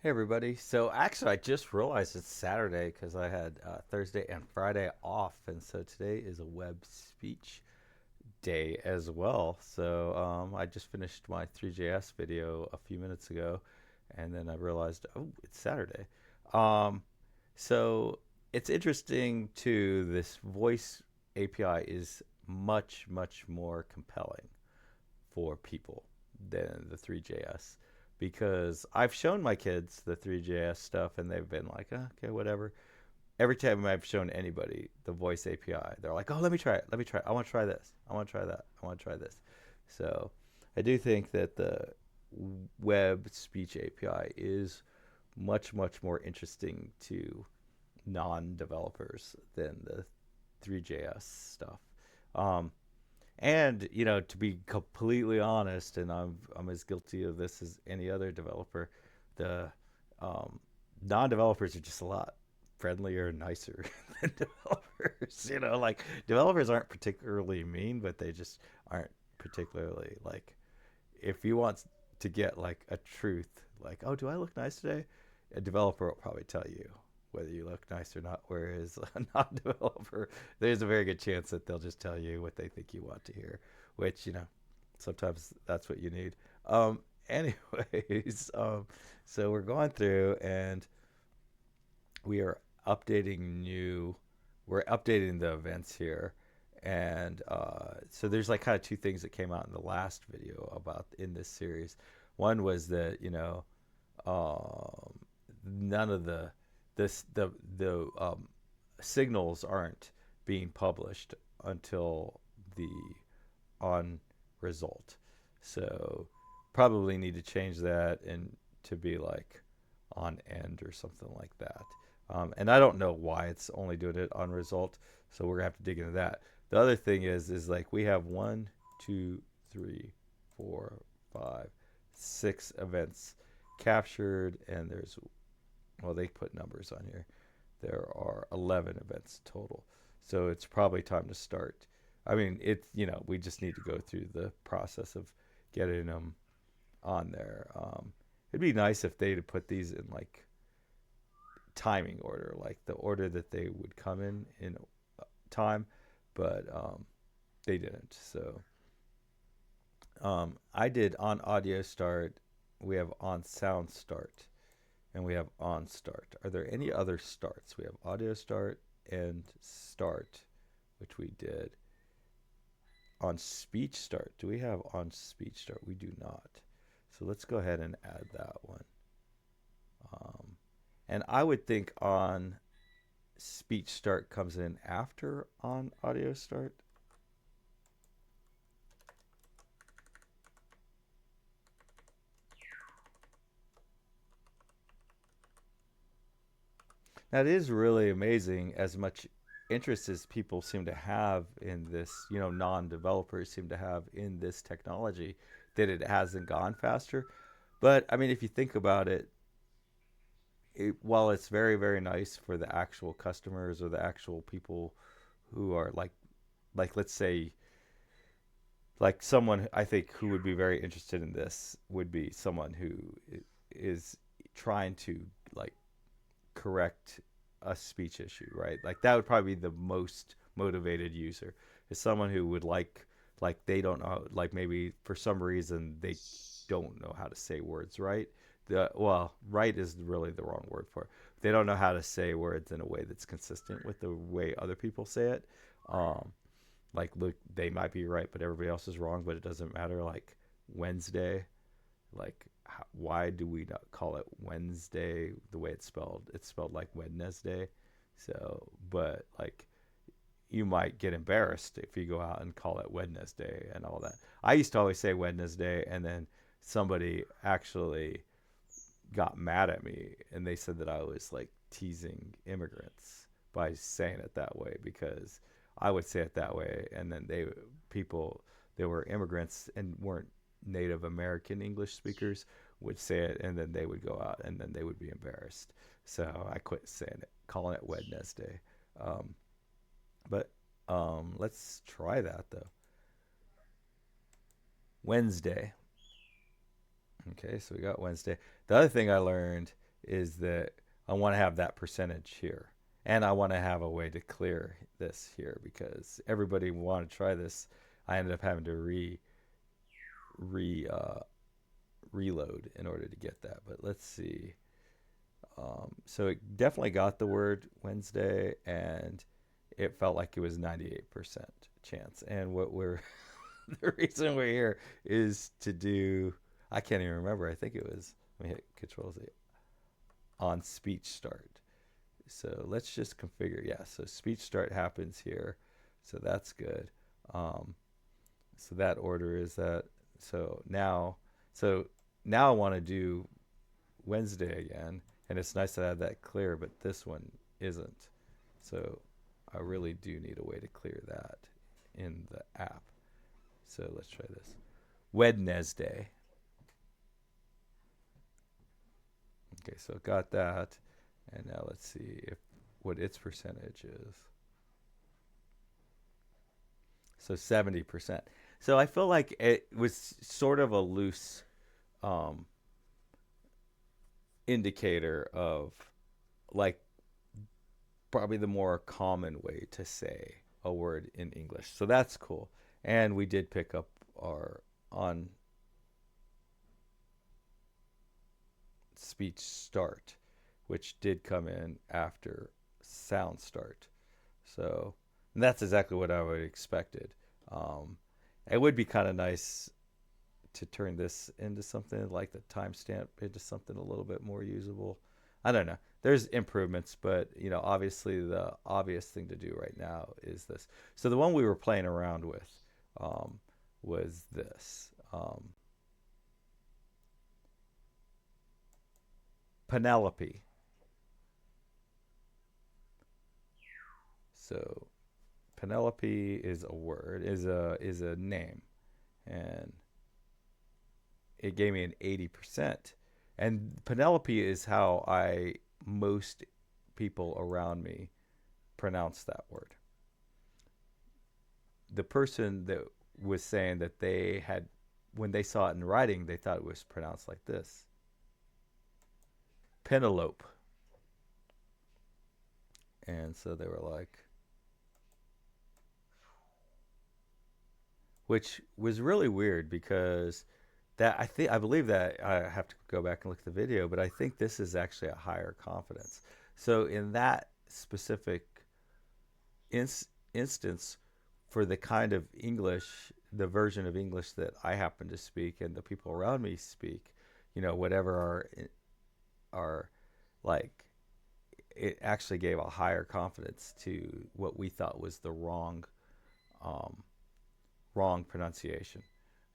Hey everybody. So actually, I just realized it's Saturday because I had Thursday and Friday off, and so today is a web speech day as well. So I just finished my 3JS video a few minutes ago, and then I realized, oh, it's Saturday. Um, so it's interesting too. This voice API is much more compelling for people than the 3JS because I've shown my kids the 3JS stuff and they've been like, oh, okay, whatever. Every time I've shown anybody the voice API, they're like, oh, let me try it. Let me try it. I want to try this. I want to try that. I want to try this. So I do think that the web speech API is much more interesting to non-developers than the 3JS stuff. Um, and to be completely honest, and I'm as guilty of this as any other developer, the um, non-developers are just a lot friendlier and nicer than developers. Like developers aren't particularly mean, but they just aren't particularly like. If you want to get like a truth, like, oh, do I look nice today? A developer will probably tell you whether you look nice or not. Whereas a non-developer, there's a very good chance that they'll just tell you what they think you want to hear, which sometimes that's what you need. Anyways, so we're going through and we are updating new. We're updating the events here, and so there's like kind of two things that came out in the last video about in this series. One was that um, none of the signals aren't being published until the on result. So probably need to change that and to be like on end or something like that. And I don't know why it's only doing it on result, so we're gonna have to dig into that. The other thing is like we have one, two, three, four, five, 6 events captured, and there's they put numbers on here. There are 11 events total, so it's probably time to start. I mean, we just need to go through the process of getting them on there. It'd be nice if they'd put these in like timing order, like the order that they would come in time, but they didn't. So I did on audio start. We have on sound start, and we have on start. Are there any other starts? We have audio start and start, which we did. On speech start, do we have on speech start? We do not. So let's go ahead and add that one. Um, and I would think on speech start comes in after on audio start. That is really amazing as much interest as people seem to have in this, non-developers seem to have in this technology, that it hasn't gone faster. But I mean, if you think about it, while it's very nice for the actual customers or the actual people who are like let's say like someone I think who would be very interested in this would be someone who is trying to like correct a speech issue, right? Like that would probably be the most motivated user is someone who would like they don't know, like maybe for some reason they don't know how to say words right. Right is really the wrong word for it. They don't know how to say words in a way that's consistent with the way other people say it. Um, like look, they might be right, but everybody else is wrong. But it doesn't matter. Like Wednesday, like why do we not call it Wednesday the way it's spelled? It's spelled like Wednesday. So, but like you might get embarrassed if you go out and call it Wednesday and all that. I used to always say Wednesday, and then somebody actually got mad at me and they said that I was like teasing immigrants by saying it that way because I would say it that way, and then people that were immigrants and weren't Native American English speakers would say it, and then they would go out and then they would be embarrassed. So I quit saying it, calling it Wednesday. Um, but let's try that though. Wednesday. Okay, so we got Wednesday. The other thing I learned is that I want to have that percentage here. And I want to have a way to clear this here because everybody wanted to try this. I ended up having to re reload in order to get that. But let's see. So it definitely got the word Wednesday, and it felt like it was 98% chance. And what we're the reason we're here is to do. I can't even remember. I think it was. Let me hit Control Z on speech start. So let's just configure. Yeah. So speech start happens here. So that's good. Um, so that order is that. So now, so now I want to do Wednesday again, and it's nice to have that clear, but this one isn't. So I really do need a way to clear that in the app. So let's try this. Wednesday. Okay, so got that. And now let's see if what its percentage is. So 70%. So I feel like it was sort of a loose um, indicator of like probably the more common way to say a word in English. So that's cool. And we did pick up our on speech start, which did come in after sound start. So and that's exactly what I would have expected. Um, it would be kind of nice to turn this into something like the timestamp into something a little bit more usable. I don't know. There's improvements, but obviously the obvious thing to do right now is this. So the one we were playing around with was this Penelope. So Penelope is a word, is a name, and it gave me an 80%. And Penelope is how I most people around me pronounce that word. The person that was saying that they had, when they saw it in writing, they thought it was pronounced like this: Penelope. And so they were like, which was really weird because I believe that I have to go back and look at the video, but I think this is actually a higher confidence. So in that specific instance, for the kind of English, the version of English that I happen to speak and the people around me speak, whatever are like, it actually gave a higher confidence to what we thought was the um, wrong pronunciation.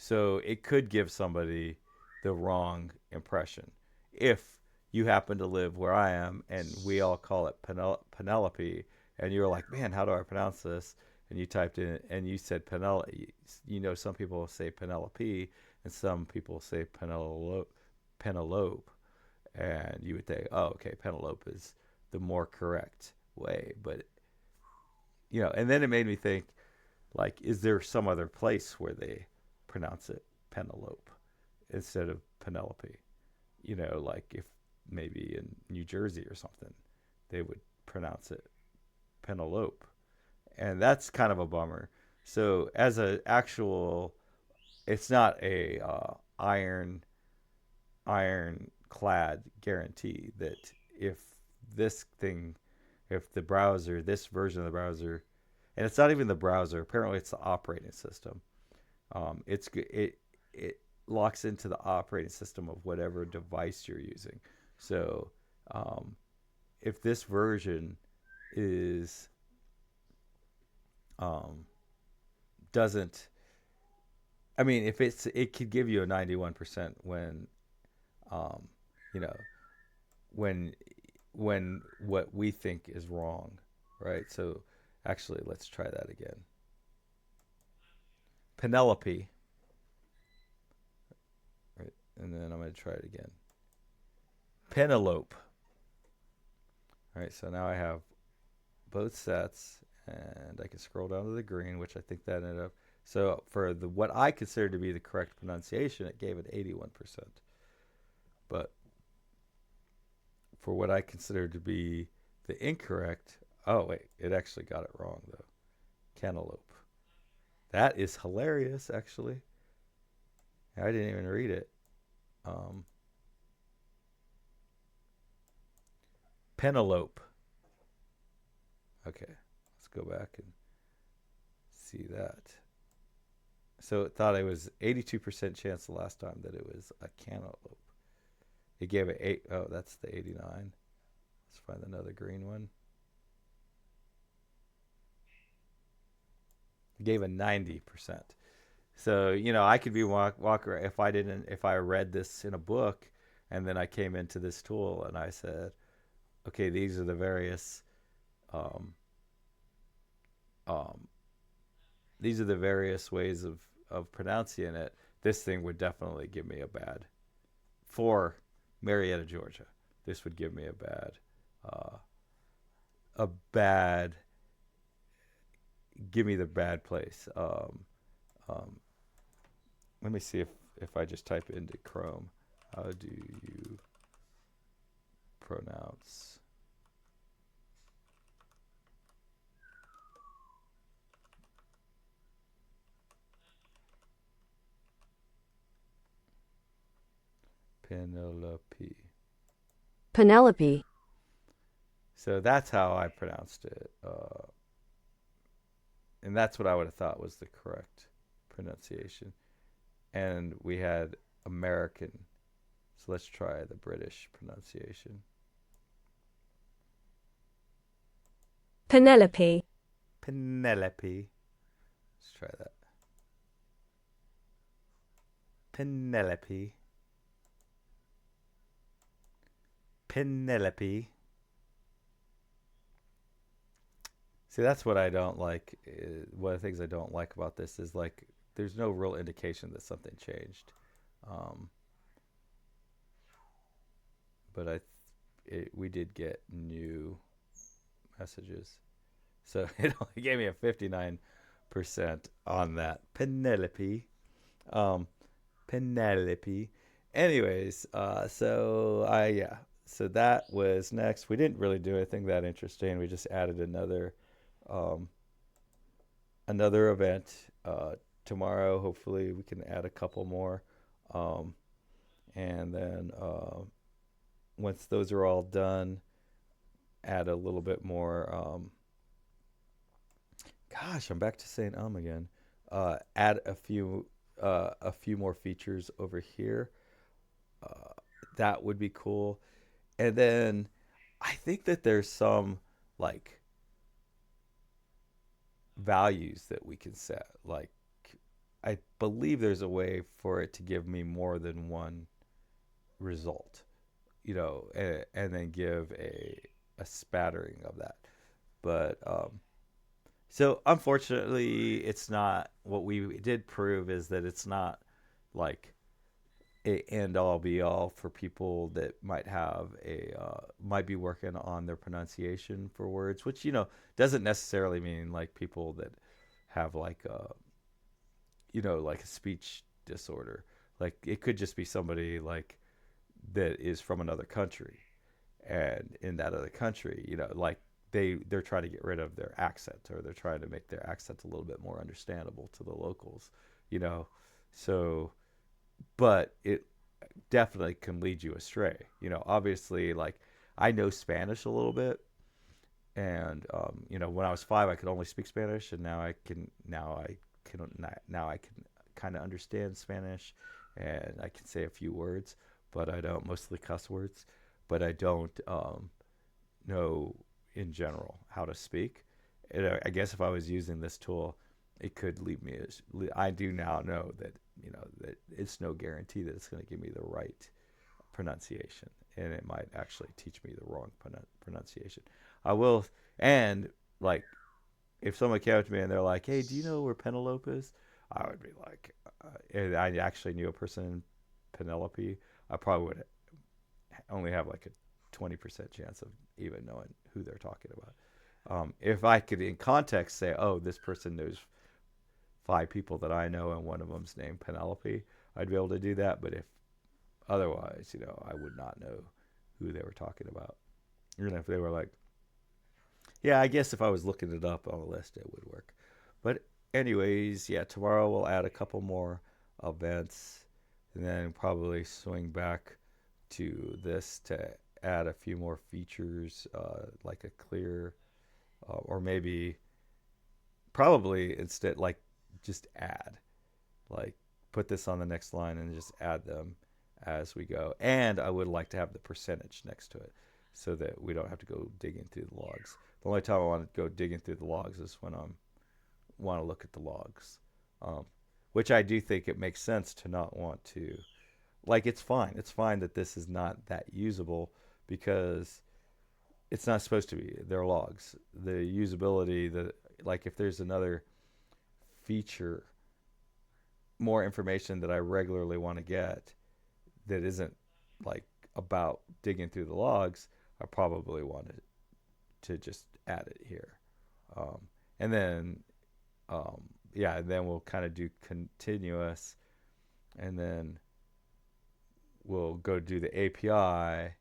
So it could give somebody the wrong impression. If you happen to live where I am and we all call it Penelope, and you're like, man, how do I pronounce this? And you typed in and you said Penelope. Some people say Penelope and some people say Penelope. And you would think, oh, okay, Penelope is the more correct way. But, and then it made me think, like, is there some other place where they pronounce it Penelope instead of Penelope? Like if maybe in New Jersey or something, they would pronounce it Penelope. And that's kind of a bummer. So as a actual, it's not a ironclad guarantee that if this thing, if the browser, this version of the browser, and it's not even the browser. Apparently, it's the operating system. It locks into the operating system of whatever device you're using. So, if this version is um, doesn't, I mean, if it could give you a 91% when, um, you know, when what we think is wrong, right? So, actually, let's try that again. Penelope, right? And then I'm going to try it again. Penelope. All right, so now I have both sets, and I can scroll down to the green, which I think that ended up. So for the what I consider to be the correct pronunciation, it gave it 81%. But for what I consider to be the incorrect. Oh wait, it actually got it wrong though. Cantaloupe. That is hilarious, actually. I didn't even read it. Um, Penelope. Okay, let's go back and see that. So it thought it was 82% chance the last time that it was a cantaloupe. It gave it 8. Oh, that's the 89. Let's find another green one. It gave a 90%. So, I could be Walker if I read this in a book and then I came into this tool and I said, okay, these are the various um, um, ways of pronouncing it. This thing would definitely give me a bad for Marietta, Georgia. This would give me uh, a bad, give me the bad place. Um, Let me see if I just type it into Chrome. How do you pronounce Penelope? Penelope. So that's how I pronounced it. And that's what I would have thought was the correct pronunciation. And we had American. So let's try the British pronunciation. Penelope. Penelope. Let's try that. Penelope. Penelope. See, that's what I don't like. One of the things I don't like about this is like there's no real indication that something changed. Um, but we did get new messages, so it only gave me a 59% on that Penelope. Um, Penelope. Anyways, so I yeah, so that was next. We didn't really do anything that interesting. We just added um, another event tomorrow. Hopefully, we can add a couple more, um, and then once those are all done, add a little bit more. Gosh, I'm back to saying again. Add a few more features over here. Uh, that would be cool. And then I think that there's some like values that we can set. Like I believe there's a way for it to give me more than one result, and then give a spattering of that. But so unfortunately, it's not what we did prove is that it's not like a end all be all for people that might be working on their pronunciation for words, which doesn't necessarily mean like people that have like like a speech disorder. Like it could just be somebody like that is from another country, and in that other country, like they're trying to get rid of their accent, or they're trying to make their accent a little bit more understandable to the locals, you know. So, but it definitely can lead you astray. Obviously, like I know Spanish a little bit, and when I was 5, I could only speak Spanish, and now I can kind of understand Spanish, and I can say a few words, but I don't mostly cuss words, but I don't know in general how to speak. I guess if I was using this tool, it could lead me. I do now know that that it's no guarantee that it's going to give me the right pronunciation, and it might actually teach me the wrong pronunciation. I will, and like if someone came up to me and they're like, "Hey, do you know where Penelope is?" I would be like, and I actually knew a person in Penelope. I probably would only have like a 20% chance of even knowing who they're talking about. If I could, in context, say, "Oh, this person knows 5 people that I know, and one of them's named Penelope," I'd be able to do that. But if otherwise, I would not know who they were talking about. Even if they were like, yeah, I guess if I was looking it up on a list, it would work. But anyways, yeah, tomorrow we'll add a couple more events, and then probably swing back to this to add a few more features, like a clear, or maybe probably instead like just add, like put this on the next line and just add them as we go. And I would like to have the percentage next to it so that we don't have to go digging through the logs. The only time I want to go digging through the logs is when I want to look at the logs, um, which I do think it makes sense to not want to. Like, it's fine. It's fine that this is not that usable because it's not supposed to be. They're logs. The usability, the like, if there's another feature, more information that I regularly want to get that isn't like about digging through the logs, I probably want to just add it here. Um, and then, yeah, and then we'll kind of do continuous, and then we'll go do the API.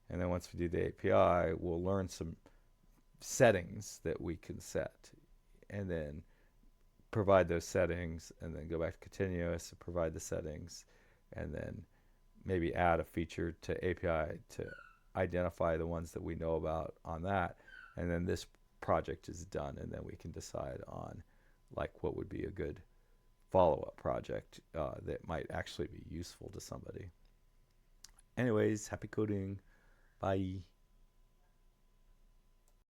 And then once we do the API, we'll learn some settings that we can set. And then provide those settings, and then go back to continuous and provide the settings, and then maybe add a feature to API to identify the ones that we know about on that, and then this project is done, and then we can decide on like what would be a good follow-up project that might actually be useful to somebody. Anyways, happy coding. Bye.